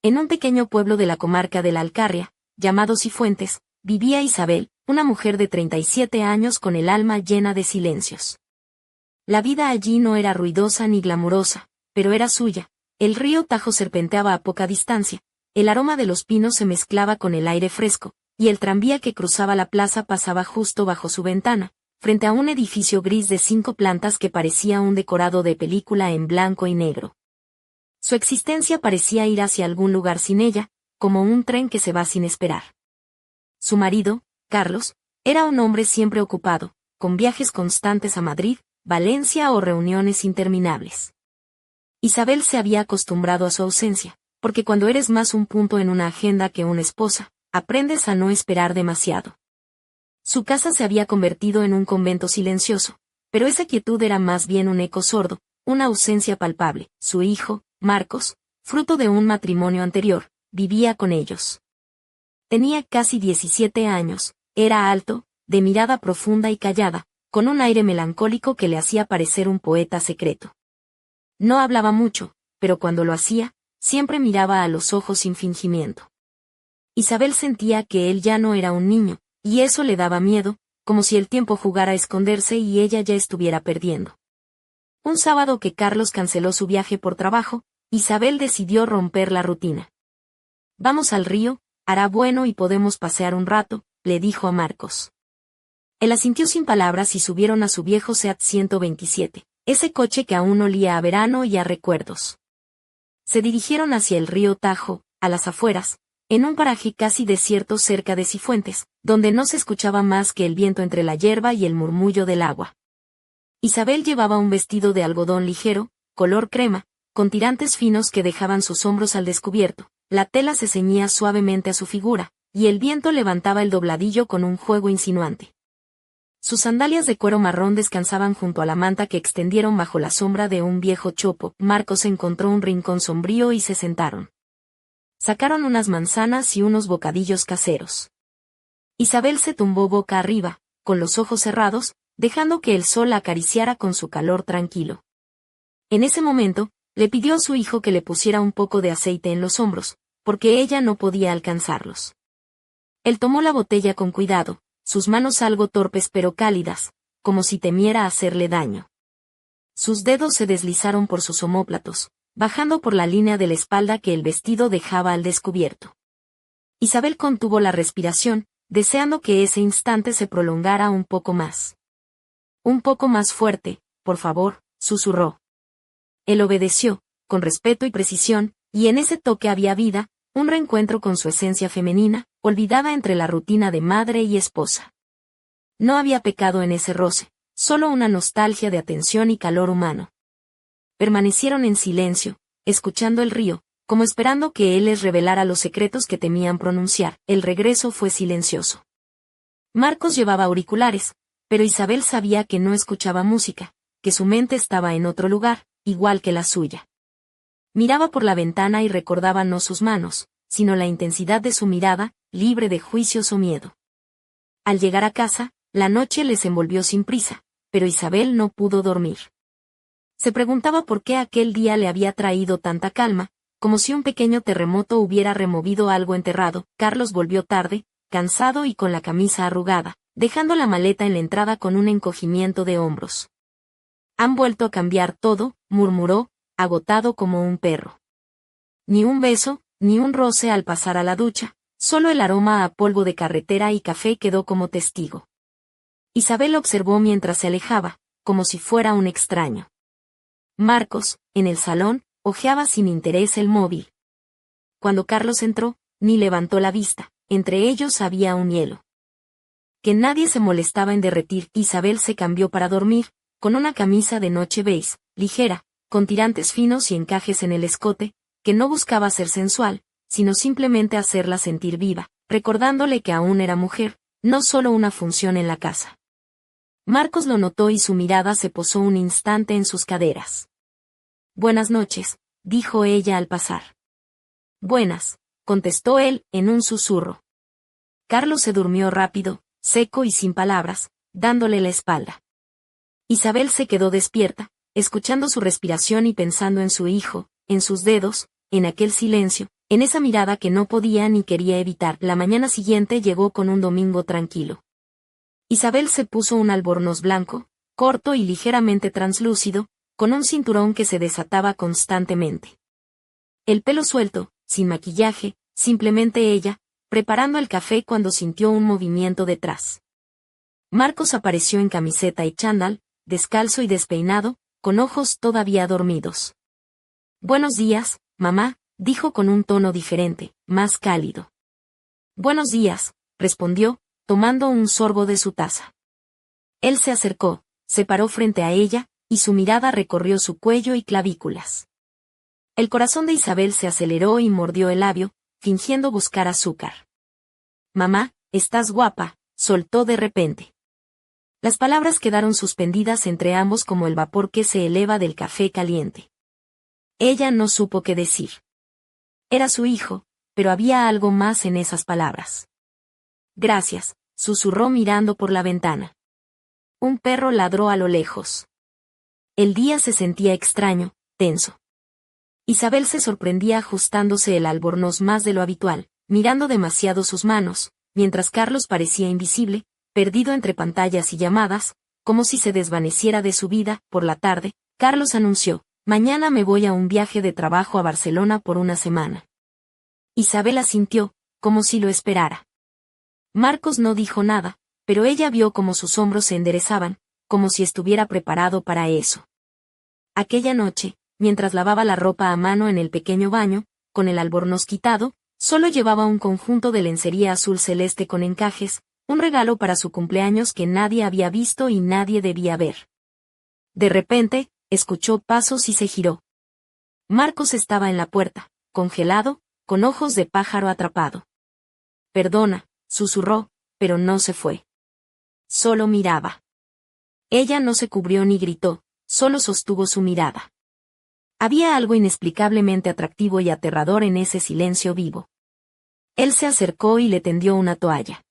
En un pequeño pueblo de la comarca de la Alcarria, llamado Cifuentes, vivía Isabel, una mujer de 37 años con el alma llena de silencios. La vida allí no era ruidosa ni glamurosa, pero era suya. El río Tajo serpenteaba a poca distancia, el aroma de los pinos se mezclaba con el aire fresco, y el tranvía que cruzaba la plaza pasaba justo bajo su ventana, frente a un edificio gris de 5 plantas que parecía un decorado de película en blanco y negro. Su existencia parecía ir hacia algún lugar sin ella, como un tren que se va sin esperar. Su marido, Carlos, era un hombre siempre ocupado, con viajes constantes a Madrid, Valencia o reuniones interminables. Isabel se había acostumbrado a su ausencia, porque cuando eres más un punto en una agenda que una esposa, aprendes a no esperar demasiado. Su casa se había convertido en un convento silencioso, pero esa quietud era más bien un eco sordo, una ausencia palpable. Su hijo, Marcos, fruto de un matrimonio anterior, vivía con ellos. Tenía casi 17 años, era alto, de mirada profunda y callada, con un aire melancólico que le hacía parecer un poeta secreto. No hablaba mucho, pero cuando lo hacía, siempre miraba a los ojos sin fingimiento. Isabel sentía que él ya no era un niño, y eso le daba miedo, como si el tiempo jugara a esconderse y ella ya estuviera perdiendo. Un sábado que Carlos canceló su viaje por trabajo, Isabel decidió romper la rutina. «Vamos al río, hará bueno y podemos pasear un rato», le dijo a Marcos. Él asintió sin palabras y subieron a su viejo Seat 127, ese coche que aún olía a verano y a recuerdos. Se dirigieron hacia el río Tajo, a las afueras, en un paraje casi desierto cerca de Cifuentes, donde no se escuchaba más que el viento entre la hierba y el murmullo del agua. Isabel llevaba un vestido de algodón ligero, color crema, con tirantes finos que dejaban sus hombros al descubierto. La tela se ceñía suavemente a su figura, y el viento levantaba el dobladillo con un juego insinuante. Sus sandalias de cuero marrón descansaban junto a la manta que extendieron bajo la sombra de un viejo chopo. Marcos encontró un rincón sombrío y se sentaron. Sacaron unas manzanas y unos bocadillos caseros. Isabel se tumbó boca arriba, con los ojos cerrados, dejando que el sol la acariciara con su calor tranquilo. En ese momento, le pidió a su hijo que le pusiera un poco de aceite en los hombros, porque ella no podía alcanzarlos. Él tomó la botella con cuidado, sus manos algo torpes pero cálidas, como si temiera hacerle daño. Sus dedos se deslizaron por sus omóplatos, bajando por la línea de la espalda que el vestido dejaba al descubierto. Isabel contuvo la respiración, deseando que ese instante se prolongara un poco más. «Un poco más fuerte, por favor», susurró. Él obedeció, con respeto y precisión, y en ese toque había vida, un reencuentro con su esencia femenina, olvidada entre la rutina de madre y esposa. No había pecado en ese roce, solo una nostalgia de atención y calor humano. Permanecieron en silencio, escuchando el río, como esperando que él les revelara los secretos que temían pronunciar. El regreso fue silencioso. Marcos llevaba auriculares, pero Isabel sabía que no escuchaba música, que su mente estaba en otro lugar, igual que la suya. Miraba por la ventana y recordaba no sus manos, sino la intensidad de su mirada, libre de juicios o miedo. Al llegar a casa, la noche les envolvió sin prisa, pero Isabel no pudo dormir. Se preguntaba por qué aquel día le había traído tanta calma, como si un pequeño terremoto hubiera removido algo enterrado. Carlos volvió tarde, cansado y con la camisa arrugada, dejando la maleta en la entrada con un encogimiento de hombros. «Han vuelto a cambiar todo», murmuró, agotado como un perro. Ni un beso, ni un roce al pasar a la ducha, solo el aroma a polvo de carretera y café quedó como testigo. Isabel observó mientras se alejaba, como si fuera un extraño. Marcos, en el salón, hojeaba sin interés el móvil. Cuando Carlos entró, ni levantó la vista, entre ellos había un hielo que nadie se molestaba en derretir. Isabel se cambió para dormir, con una camisa de noche beige, ligera, con tirantes finos y encajes en el escote, que no buscaba ser sensual, sino simplemente hacerla sentir viva, recordándole que aún era mujer, no solo una función en la casa. Marcos lo notó y su mirada se posó un instante en sus caderas. «Buenas noches», dijo ella al pasar. «Buenas», contestó él, en un susurro. Carlos se durmió rápido, seco y sin palabras, dándole la espalda. Isabel se quedó despierta, escuchando su respiración y pensando en su hijo, en sus dedos, en aquel silencio, en esa mirada que no podía ni quería evitar. La mañana siguiente llegó con un domingo tranquilo. Isabel se puso un albornoz blanco, corto y ligeramente translúcido, con un cinturón que se desataba constantemente. El pelo suelto, sin maquillaje, simplemente ella, preparando el café cuando sintió un movimiento detrás. Marcos apareció en camiseta y chándal, descalzo y despeinado, con ojos todavía dormidos. «Buenos días, mamá», dijo con un tono diferente, más cálido. «Buenos días», respondió, tomando un sorbo de su taza. Él se acercó, se paró frente a ella, y su mirada recorrió su cuello y clavículas. El corazón de Isabel se aceleró y mordió el labio, fingiendo buscar azúcar. «Mamá, estás guapa», soltó de repente. Las palabras quedaron suspendidas entre ambos como el vapor que se eleva del café caliente. Ella no supo qué decir. Era su hijo, pero había algo más en esas palabras. «Gracias», susurró mirando por la ventana. Un perro ladró a lo lejos. El día se sentía extraño, tenso. Isabel se sorprendía ajustándose el albornoz más de lo habitual, mirando demasiado sus manos, mientras Carlos parecía invisible, perdido entre pantallas y llamadas, como si se desvaneciera de su vida. Por la tarde, Carlos anunció: «Mañana me voy a un viaje de trabajo a Barcelona por una semana». Isabel asintió, como si lo esperara. Marcos no dijo nada, pero ella vio cómo sus hombros se enderezaban, como si estuviera preparado para eso. Aquella noche, mientras lavaba la ropa a mano en el pequeño baño, con el albornoz quitado, solo llevaba un conjunto de lencería azul celeste con encajes, un regalo para su cumpleaños que nadie había visto y nadie debía ver. De repente, escuchó pasos y se giró. Marcos estaba en la puerta, congelado, con ojos de pájaro atrapado. «Perdona», susurró, pero no se fue. Solo miraba. Ella no se cubrió ni gritó, solo sostuvo su mirada. Había algo inexplicablemente atractivo y aterrador en ese silencio vivo. Él se acercó y le tendió una toalla.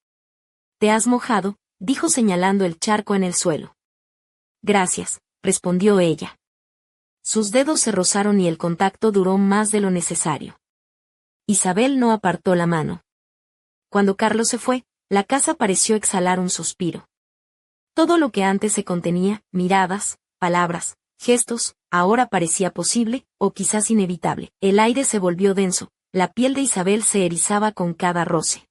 «¿Te has mojado?», dijo señalando el charco en el suelo. «Gracias», respondió ella. Sus dedos se rozaron y el contacto duró más de lo necesario. Isabel no apartó la mano. Cuando Carlos se fue, la casa pareció exhalar un suspiro. Todo lo que antes se contenía, miradas, palabras, gestos, ahora parecía posible, o quizás inevitable. El aire se volvió denso, la piel de Isabel se erizaba con cada roce.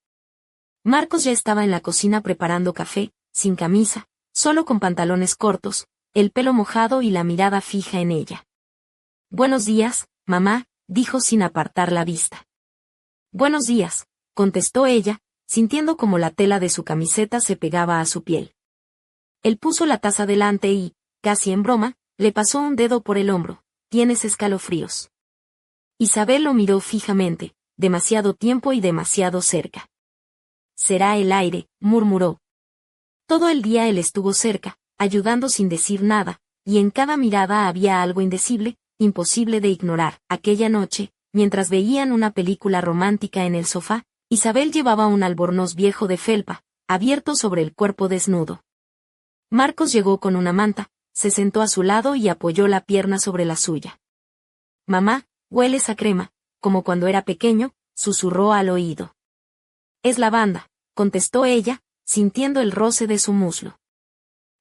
Marcos ya estaba en la cocina preparando café, sin camisa, solo con pantalones cortos, el pelo mojado y la mirada fija en ella. «Buenos días, mamá», dijo sin apartar la vista. «Buenos días», contestó ella, sintiendo como la tela de su camiseta se pegaba a su piel. Él puso la taza delante y, casi en broma, le pasó un dedo por el hombro. «¿Tienes escalofríos?». Isabel lo miró fijamente, demasiado tiempo y demasiado cerca. «Será el aire», murmuró. Todo el día él estuvo cerca, ayudando sin decir nada, y en cada mirada había algo indecible, imposible de ignorar. Aquella noche, mientras veían una película romántica en el sofá, Isabel llevaba un albornoz viejo de felpa, abierto sobre el cuerpo desnudo. Marcos llegó con una manta, se sentó a su lado y apoyó la pierna sobre la suya. «Mamá, hueles a crema», como cuando era pequeño, susurró al oído. «Es lavanda», contestó ella, sintiendo el roce de su muslo.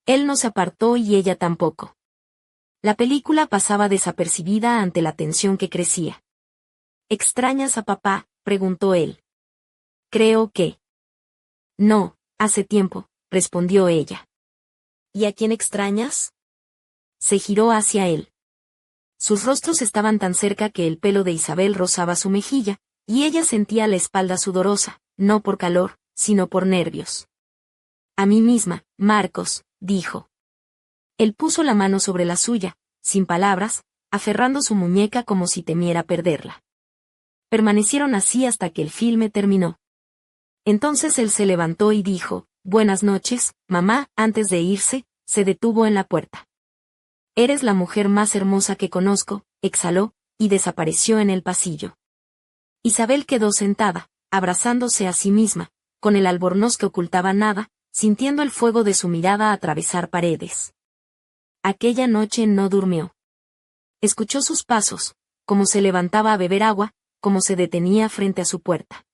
Él no se apartó y ella tampoco. La película pasaba desapercibida ante la tensión que crecía. «¿Extrañas a papá?», preguntó él. «Creo que». «No, hace tiempo», respondió ella. «¿Y a quién extrañas?». Se giró hacia él. Sus rostros estaban tan cerca que el pelo de Isabel rozaba su mejilla, y ella sentía la espalda sudorosa, no por calor, sino por nervios. «A mí misma, Marcos», dijo. Él puso la mano sobre la suya, sin palabras, aferrando su muñeca como si temiera perderla. Permanecieron así hasta que el filme terminó. Entonces él se levantó y dijo: «Buenas noches, mamá». Antes de irse, se detuvo en la puerta. «Eres la mujer más hermosa que conozco», exhaló, y desapareció en el pasillo. Isabel quedó sentada, abrazándose a sí misma, con el albornoz que ocultaba nada, sintiendo el fuego de su mirada atravesar paredes. Aquella noche no durmió. Escuchó sus pasos, como se levantaba a beber agua, como se detenía frente a su puerta.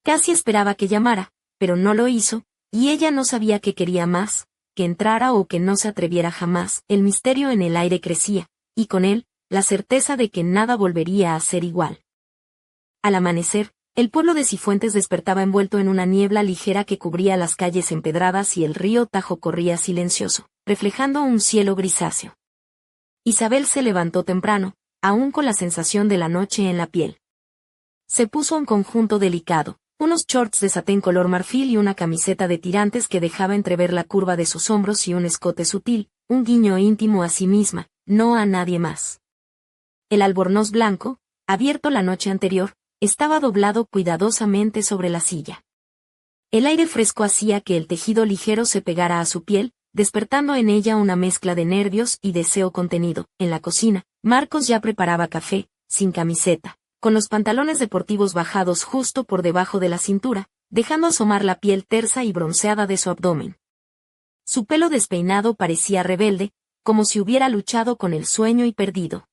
Casi esperaba que llamara, pero no lo hizo, y ella no sabía qué quería más, que entrara o que no se atreviera jamás. El misterio en el aire crecía, y con él, la certeza de que nada volvería a ser igual. Al amanecer, el pueblo de Cifuentes despertaba envuelto en una niebla ligera que cubría las calles empedradas y el río Tajo corría silencioso, reflejando un cielo grisáceo. Isabel se levantó temprano, aún con la sensación de la noche en la piel. Se puso un conjunto delicado, unos shorts de satén color marfil y una camiseta de tirantes que dejaba entrever la curva de sus hombros y un escote sutil, un guiño íntimo a sí misma, no a nadie más. El albornoz blanco, abierto la noche anterior, estaba doblado cuidadosamente sobre la silla. El aire fresco hacía que el tejido ligero se pegara a su piel, despertando en ella una mezcla de nervios y deseo contenido. En la cocina, Marcos ya preparaba café, sin camiseta, con los pantalones deportivos bajados justo por debajo de la cintura, dejando asomar la piel tersa y bronceada de su abdomen. Su pelo despeinado parecía rebelde, como si hubiera luchado con el sueño y perdido.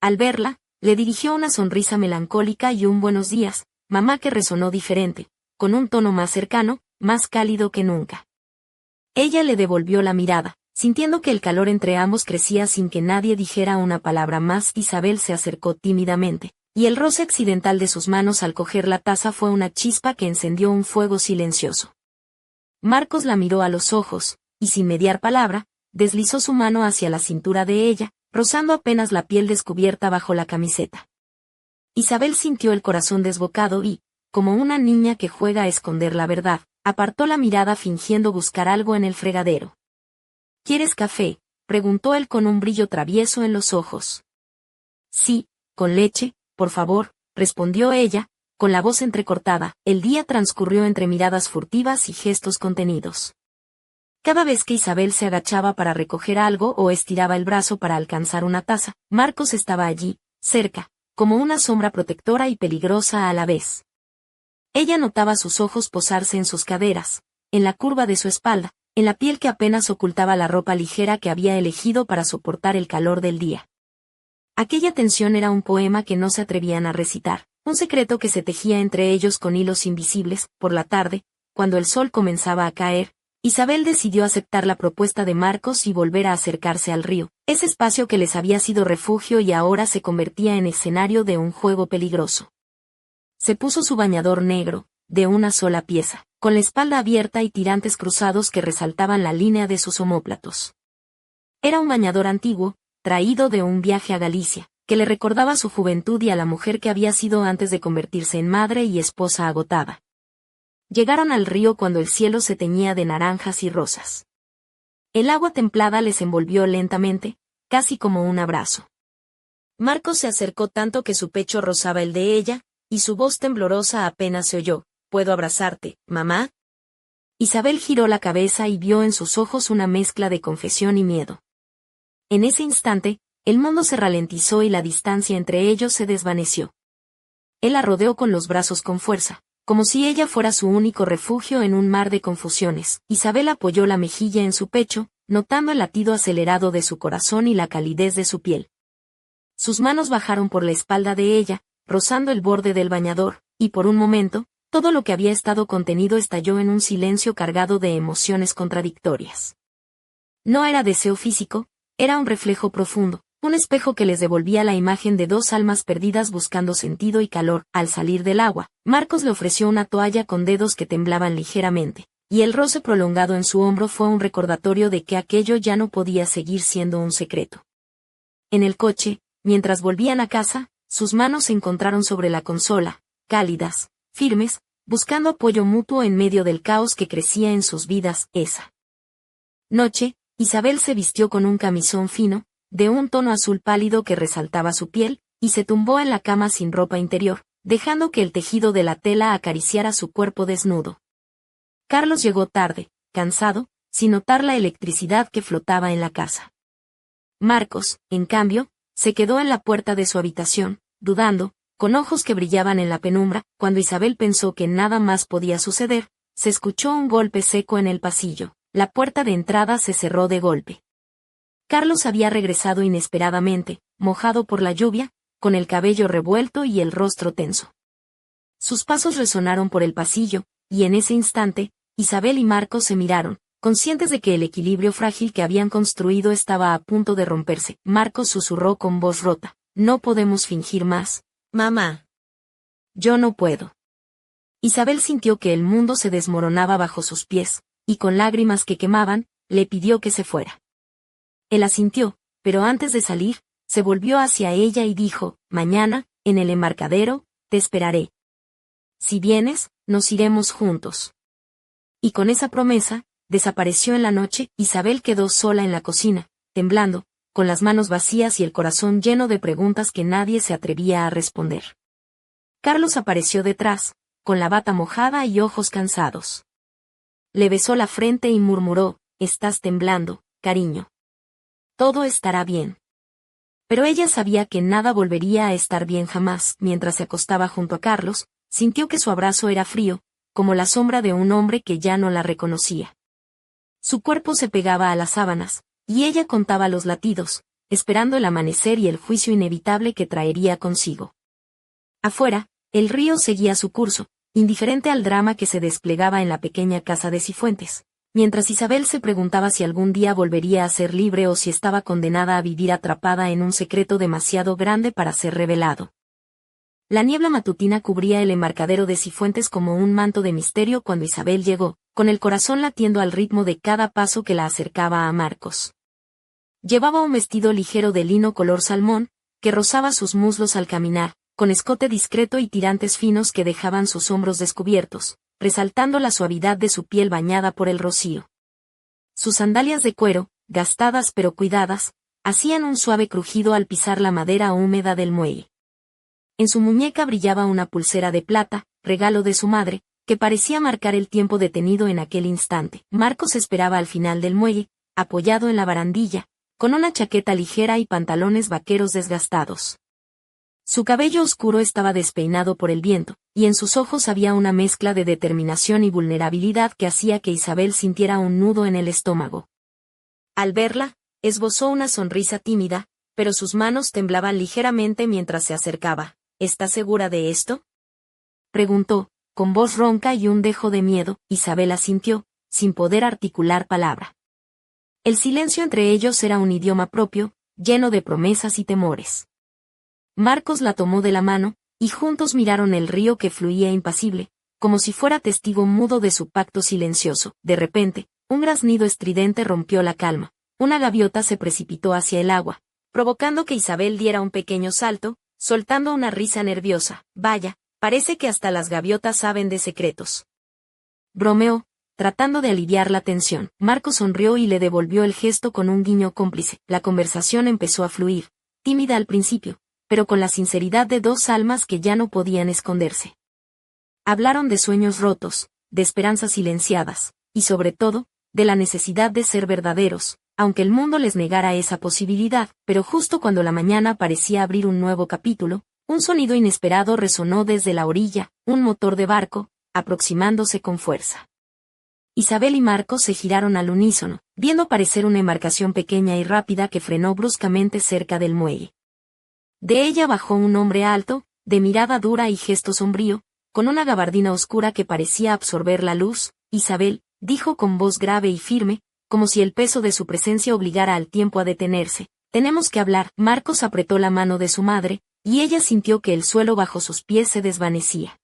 Al verla, le dirigió una sonrisa melancólica y un buenos días, mamá, que resonó diferente, con un tono más cercano, más cálido que nunca. Ella le devolvió la mirada, sintiendo que el calor entre ambos crecía sin que nadie dijera una palabra más. Isabel se acercó tímidamente, y el roce accidental de sus manos al coger la taza fue una chispa que encendió un fuego silencioso. Marcos la miró a los ojos, y sin mediar palabra, deslizó su mano hacia la cintura de ella, rozando apenas la piel descubierta bajo la camiseta. Isabel sintió el corazón desbocado y, como una niña que juega a esconder la verdad, apartó la mirada fingiendo buscar algo en el fregadero. ¿Quieres café?, preguntó él con un brillo travieso en los ojos. Sí, con leche, por favor, respondió ella, con la voz entrecortada. El día transcurrió entre miradas furtivas y gestos contenidos. Cada vez que Isabel se agachaba para recoger algo o estiraba el brazo para alcanzar una taza, Marcos estaba allí, cerca, como una sombra protectora y peligrosa a la vez. Ella notaba sus ojos posarse en sus caderas, en la curva de su espalda, en la piel que apenas ocultaba la ropa ligera que había elegido para soportar el calor del día. Aquella tensión era un poema que no se atrevían a recitar, un secreto que se tejía entre ellos con hilos invisibles. Por la tarde, cuando el sol comenzaba a caer, Isabel decidió aceptar la propuesta de Marcos y volver a acercarse al río, ese espacio que les había sido refugio y ahora se convertía en escenario de un juego peligroso. Se puso su bañador negro, de una sola pieza, con la espalda abierta y tirantes cruzados que resaltaban la línea de sus omóplatos. Era un bañador antiguo, traído de un viaje a Galicia, que le recordaba su juventud y a la mujer que había sido antes de convertirse en madre y esposa agotada. Llegaron al río cuando el cielo se teñía de naranjas y rosas. El agua templada les envolvió lentamente, casi como un abrazo. Marcos se acercó tanto que su pecho rozaba el de ella, y su voz temblorosa apenas se oyó. ¿Puedo abrazarte, mamá? Isabel giró la cabeza y vio en sus ojos una mezcla de confesión y miedo. En ese instante, el mundo se ralentizó y la distancia entre ellos se desvaneció. Él la rodeó con los brazos con fuerza, como si ella fuera su único refugio en un mar de confusiones. Isabel apoyó la mejilla en su pecho, notando el latido acelerado de su corazón y la calidez de su piel. Sus manos bajaron por la espalda de ella, rozando el borde del bañador, y por un momento, todo lo que había estado contenido estalló en un silencio cargado de emociones contradictorias. No era deseo físico, era un reflejo profundo, un espejo que les devolvía la imagen de dos almas perdidas buscando sentido y calor. Al salir del agua, Marcos le ofreció una toalla con dedos que temblaban ligeramente, y el roce prolongado en su hombro fue un recordatorio de que aquello ya no podía seguir siendo un secreto. En el coche, mientras volvían a casa, sus manos se encontraron sobre la consola, cálidas, firmes, buscando apoyo mutuo en medio del caos que crecía en sus vidas. Esa noche, Isabel se vistió con un camisón fino, de un tono azul pálido que resaltaba su piel, y se tumbó en la cama sin ropa interior, dejando que el tejido de la tela acariciara su cuerpo desnudo. Carlos llegó tarde, cansado, sin notar la electricidad que flotaba en la casa. Marcos, en cambio, se quedó en la puerta de su habitación, dudando, con ojos que brillaban en la penumbra. Cuando Isabel pensó que nada más podía suceder, se escuchó un golpe seco en el pasillo. La puerta de entrada se cerró de golpe. Carlos había regresado inesperadamente, mojado por la lluvia, con el cabello revuelto y el rostro tenso. Sus pasos resonaron por el pasillo, y en ese instante, Isabel y Marcos se miraron, conscientes de que el equilibrio frágil que habían construido estaba a punto de romperse. Marcos susurró con voz rota: «No podemos fingir más, mamá. Yo no puedo». Isabel sintió que el mundo se desmoronaba bajo sus pies, y con lágrimas que quemaban, le pidió que se fuera. Él asintió, pero antes de salir, se volvió hacia ella y dijo: «Mañana, en el embarcadero, te esperaré. Si vienes, nos iremos juntos». Y con esa promesa, desapareció en la noche. Isabel quedó sola en la cocina, temblando, con las manos vacías y el corazón lleno de preguntas que nadie se atrevía a responder. Carlos apareció detrás, con la bata mojada y ojos cansados. Le besó la frente y murmuró: «Estás temblando, cariño. Todo estará bien». Pero ella sabía que nada volvería a estar bien jamás. Mientras se acostaba junto a Carlos, sintió que su abrazo era frío, como la sombra de un hombre que ya no la reconocía. Su cuerpo se pegaba a las sábanas, y ella contaba los latidos, esperando el amanecer y el juicio inevitable que traería consigo. Afuera, el río seguía su curso, indiferente al drama que se desplegaba en la pequeña casa de Cifuentes, mientras Isabel se preguntaba si algún día volvería a ser libre o si estaba condenada a vivir atrapada en un secreto demasiado grande para ser revelado. La niebla matutina cubría el embarcadero de Cifuentes como un manto de misterio cuando Isabel llegó, con el corazón latiendo al ritmo de cada paso que la acercaba a Marcos. Llevaba un vestido ligero de lino color salmón, que rozaba sus muslos al caminar, con escote discreto y tirantes finos que dejaban sus hombros descubiertos, resaltando la suavidad de su piel bañada por el rocío. Sus sandalias de cuero, gastadas pero cuidadas, hacían un suave crujido al pisar la madera húmeda del muelle. En su muñeca brillaba una pulsera de plata, regalo de su madre, que parecía marcar el tiempo detenido en aquel instante. Marcos esperaba al final del muelle, apoyado en la barandilla, con una chaqueta ligera y pantalones vaqueros desgastados. Su cabello oscuro estaba despeinado por el viento, y en sus ojos había una mezcla de determinación y vulnerabilidad que hacía que Isabel sintiera un nudo en el estómago. Al verla, esbozó una sonrisa tímida, pero sus manos temblaban ligeramente mientras se acercaba. «¿Estás segura de esto?», preguntó, con voz ronca y un dejo de miedo. Isabel asintió, sin poder articular palabra. El silencio entre ellos era un idioma propio, lleno de promesas y temores. Marcos la tomó de la mano, y juntos miraron el río que fluía impasible, como si fuera testigo mudo de su pacto silencioso. De repente, un graznido estridente rompió la calma. Una gaviota se precipitó hacia el agua, provocando que Isabel diera un pequeño salto, soltando una risa nerviosa. «Vaya, parece que hasta las gaviotas saben de secretos», bromeó, tratando de aliviar la tensión. Marcos sonrió y le devolvió el gesto con un guiño cómplice. La conversación empezó a fluir, tímida al principio, pero con la sinceridad de dos almas que ya no podían esconderse. Hablaron de sueños rotos, de esperanzas silenciadas, y sobre todo, de la necesidad de ser verdaderos, aunque el mundo les negara esa posibilidad. Pero justo cuando la mañana parecía abrir un nuevo capítulo, un sonido inesperado resonó desde la orilla, un motor de barco, aproximándose con fuerza. Isabel y Marcos se giraron al unísono, viendo aparecer una embarcación pequeña y rápida que frenó bruscamente cerca del muelle. De ella bajó un hombre alto, de mirada dura y gesto sombrío, con una gabardina oscura que parecía absorber la luz. «Isabel», dijo con voz grave y firme, como si el peso de su presencia obligara al tiempo a detenerse, «tenemos que hablar». Marcos apretó la mano de su madre, y ella sintió que el suelo bajo sus pies se desvanecía.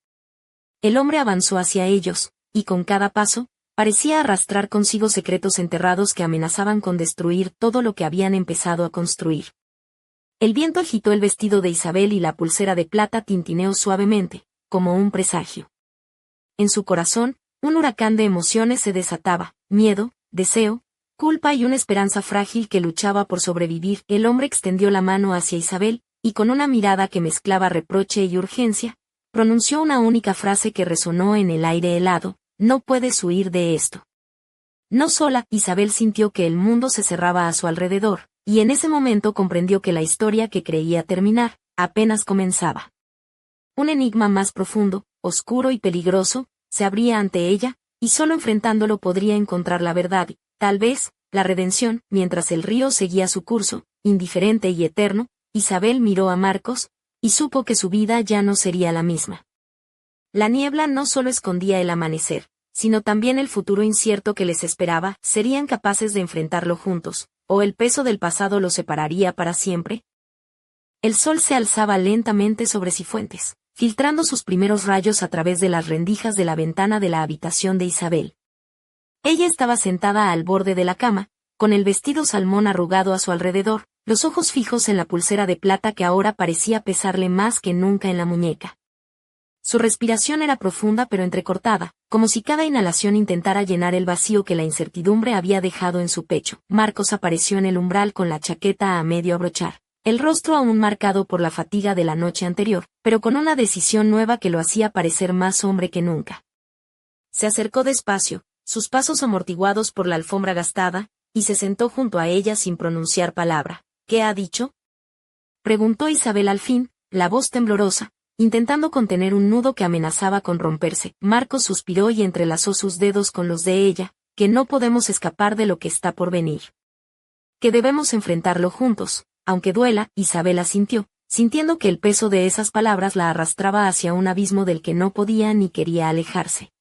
El hombre avanzó hacia ellos, y con cada paso, parecía arrastrar consigo secretos enterrados que amenazaban con destruir todo lo que habían empezado a construir. El viento agitó el vestido de Isabel y la pulsera de plata tintineó suavemente, como un presagio. En su corazón, un huracán de emociones se desataba: miedo, deseo, culpa y una esperanza frágil que luchaba por sobrevivir. El hombre extendió la mano hacia Isabel, y con una mirada que mezclaba reproche y urgencia, pronunció una única frase que resonó en el aire helado: «No puedes huir de esto». No sola. Isabel sintió que el mundo se cerraba a su alrededor, y en ese momento comprendió que la historia que creía terminar, apenas comenzaba. Un enigma más profundo, oscuro y peligroso, se abría ante ella, y solo enfrentándolo podría encontrar la verdad y, tal vez, la redención. Mientras el río seguía su curso, indiferente y eterno, Isabel miró a Marcos, y supo que su vida ya no sería la misma. La niebla no solo escondía el amanecer, sino también el futuro incierto que les esperaba. ¿Serían capaces de enfrentarlo juntos, o el peso del pasado los separaría para siempre? El sol se alzaba lentamente sobre Cifuentes, filtrando sus primeros rayos a través de las rendijas de la ventana de la habitación de Isabel. Ella estaba sentada al borde de la cama, con el vestido salmón arrugado a su alrededor, los ojos fijos en la pulsera de plata que ahora parecía pesarle más que nunca en la muñeca. Su respiración era profunda pero entrecortada, como si cada inhalación intentara llenar el vacío que la incertidumbre había dejado en su pecho. Marcos apareció en el umbral con la chaqueta a medio abrochar, el rostro aún marcado por la fatiga de la noche anterior, pero con una decisión nueva que lo hacía parecer más hombre que nunca. Se acercó despacio, sus pasos amortiguados por la alfombra gastada, y se sentó junto a ella sin pronunciar palabra. ¿Qué ha dicho?, preguntó Isabel al fin, la voz temblorosa, intentando contener un nudo que amenazaba con romperse. Marcos suspiró y entrelazó sus dedos con los de ella, que no podemos escapar de lo que está por venir. Que debemos enfrentarlo juntos, aunque duela. Isabel asintió, sintiendo que el peso de esas palabras la arrastraba hacia un abismo del que no podía ni quería alejarse.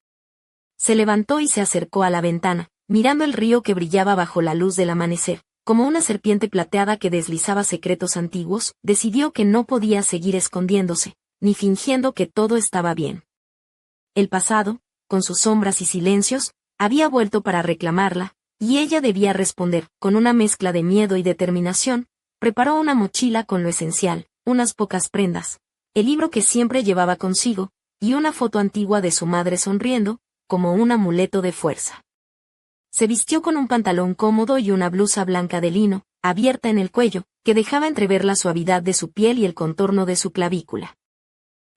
Se levantó y se acercó a la ventana, mirando el río que brillaba bajo la luz del amanecer, como una serpiente plateada que deslizaba secretos antiguos. Decidió que no podía seguir escondiéndose, ni fingiendo que todo estaba bien. El pasado, con sus sombras y silencios, había vuelto para reclamarla, y ella debía responder. Con una mezcla de miedo y determinación, preparó una mochila con lo esencial, unas pocas prendas, el libro que siempre llevaba consigo, y una foto antigua de su madre sonriendo, como un amuleto de fuerza. Se vistió con un pantalón cómodo y una blusa blanca de lino, abierta en el cuello, que dejaba entrever la suavidad de su piel y el contorno de su clavícula.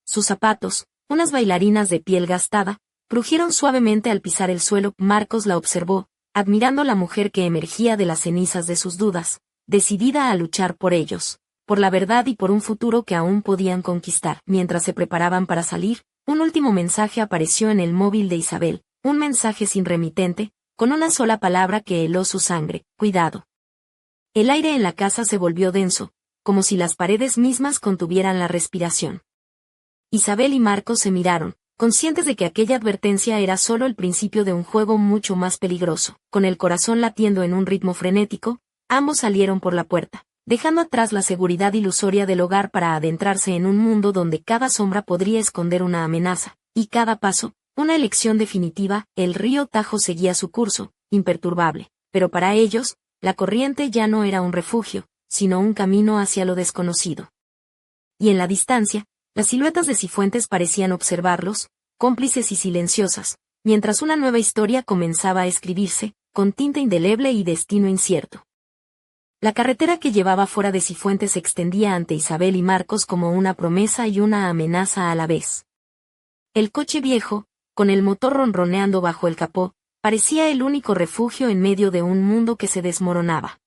Sus zapatos, unas bailarinas de piel gastada, crujieron suavemente al pisar el suelo. Marcos la observó, admirando la mujer que emergía de las cenizas de sus dudas, decidida a luchar por ellos, por la verdad y por un futuro que aún podían conquistar. Mientras se preparaban para salir, un último mensaje apareció en el móvil de Isabel, un mensaje sin remitente, con una sola palabra que heló su sangre: cuidado. El aire en la casa se volvió denso, como si las paredes mismas contuvieran la respiración. Isabel y Marcos se miraron, conscientes de que aquella advertencia era solo el principio de un juego mucho más peligroso. Con el corazón latiendo en un ritmo frenético, ambos salieron por la puerta, dejando atrás la seguridad ilusoria del hogar para adentrarse en un mundo donde cada sombra podría esconder una amenaza, y cada paso, una elección definitiva. El río Tajo seguía su curso, imperturbable, pero para ellos, la corriente ya no era un refugio, sino un camino hacia lo desconocido. Y en la distancia, las siluetas de Cifuentes parecían observarlos, cómplices y silenciosas, mientras una nueva historia comenzaba a escribirse, con tinta indeleble y destino incierto. La carretera que llevaba fuera de Cifuentes se extendía ante Isabel y Marcos como una promesa y una amenaza a la vez. El coche viejo, con el motor ronroneando bajo el capó, parecía el único refugio en medio de un mundo que se desmoronaba.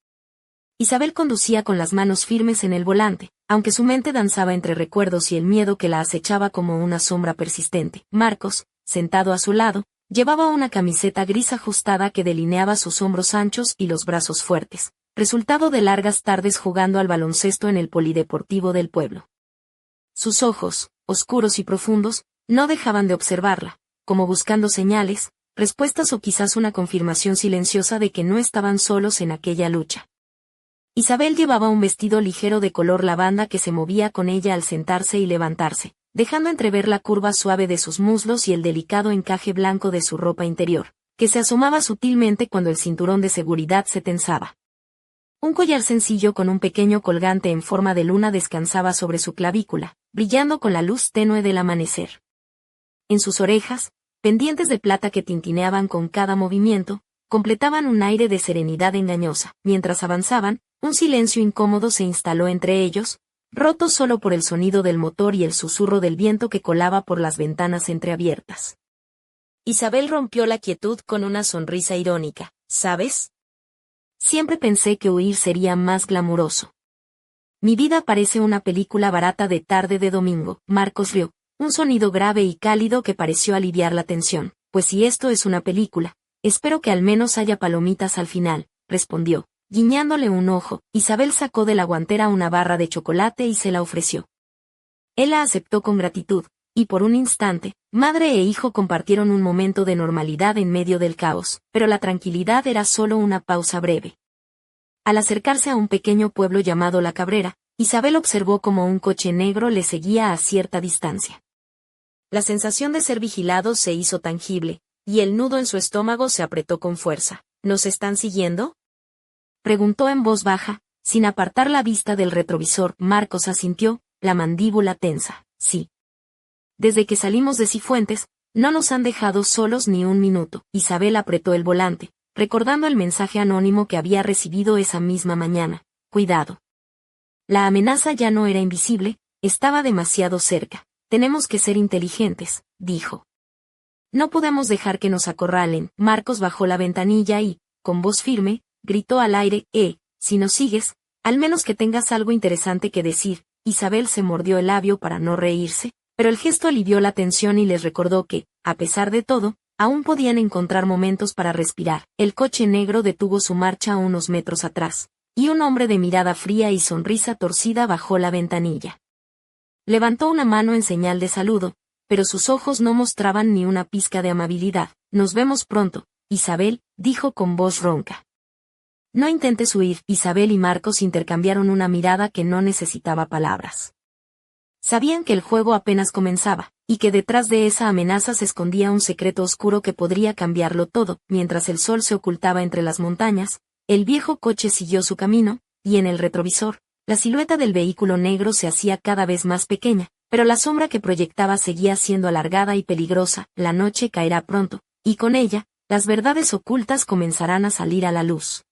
Isabel conducía con las manos firmes en el volante, aunque su mente danzaba entre recuerdos y el miedo que la acechaba como una sombra persistente. Marcos, sentado a su lado, llevaba una camiseta gris ajustada que delineaba sus hombros anchos y los brazos fuertes, resultado de largas tardes jugando al baloncesto en el polideportivo del pueblo. Sus ojos, oscuros y profundos, no dejaban de observarla, como buscando señales, respuestas o quizás una confirmación silenciosa de que no estaban solos en aquella lucha. Isabel llevaba un vestido ligero de color lavanda que se movía con ella al sentarse y levantarse, dejando entrever la curva suave de sus muslos y el delicado encaje blanco de su ropa interior, que se asomaba sutilmente cuando el cinturón de seguridad se tensaba. Un collar sencillo con un pequeño colgante en forma de luna descansaba sobre su clavícula, brillando con la luz tenue del amanecer. En sus orejas, pendientes de plata que tintineaban con cada movimiento, completaban un aire de serenidad engañosa. Mientras avanzaban, un silencio incómodo se instaló entre ellos, roto solo por el sonido del motor y el susurro del viento que colaba por las ventanas entreabiertas. Isabel rompió la quietud con una sonrisa irónica. ¿Sabes? Siempre pensé que huir sería más glamuroso. Mi vida parece una película barata de tarde de domingo. Marcos rió, un sonido grave y cálido que pareció aliviar la tensión. Pues si esto es una película, espero que al menos haya palomitas al final, respondió, guiñándole un ojo. Isabel sacó de la guantera una barra de chocolate y se la ofreció. Él la aceptó con gratitud, y por un instante, madre e hijo compartieron un momento de normalidad en medio del caos, pero la tranquilidad era solo una pausa breve. Al acercarse a un pequeño pueblo llamado La Cabrera, Isabel observó cómo un coche negro le seguía a cierta distancia. La sensación de ser vigilado se hizo tangible, y el nudo en su estómago se apretó con fuerza. ¿Nos están siguiendo?, preguntó en voz baja, sin apartar la vista del retrovisor. Marcos asintió, la mandíbula tensa. Sí. Desde que salimos de Cifuentes, no nos han dejado solos ni un minuto. Isabel apretó el volante, recordando el mensaje anónimo que había recibido esa misma mañana. Cuidado. La amenaza ya no era invisible, estaba demasiado cerca. Tenemos que ser inteligentes, dijo. No podemos dejar que nos acorralen. Marcos bajó la ventanilla y, con voz firme, gritó al aire, si nos sigues, al menos que tengas algo interesante que decir. Isabel se mordió el labio para no reírse, pero el gesto alivió la tensión y les recordó que, a pesar de todo, aún podían encontrar momentos para respirar. El coche negro detuvo su marcha unos metros atrás, y un hombre de mirada fría y sonrisa torcida bajó la ventanilla. Levantó una mano en señal de saludo, pero sus ojos no mostraban ni una pizca de amabilidad. Nos vemos pronto, Isabel, dijo con voz ronca. No intentes huir. Isabel y Marcos intercambiaron una mirada que no necesitaba palabras. Sabían que el juego apenas comenzaba, y que detrás de esa amenaza se escondía un secreto oscuro que podría cambiarlo todo. Mientras el sol se ocultaba entre las montañas, el viejo coche siguió su camino, y en el retrovisor, la silueta del vehículo negro se hacía cada vez más pequeña, pero la sombra que proyectaba seguía siendo alargada y peligrosa. La noche caerá pronto, y con ella, las verdades ocultas comenzarán a salir a la luz.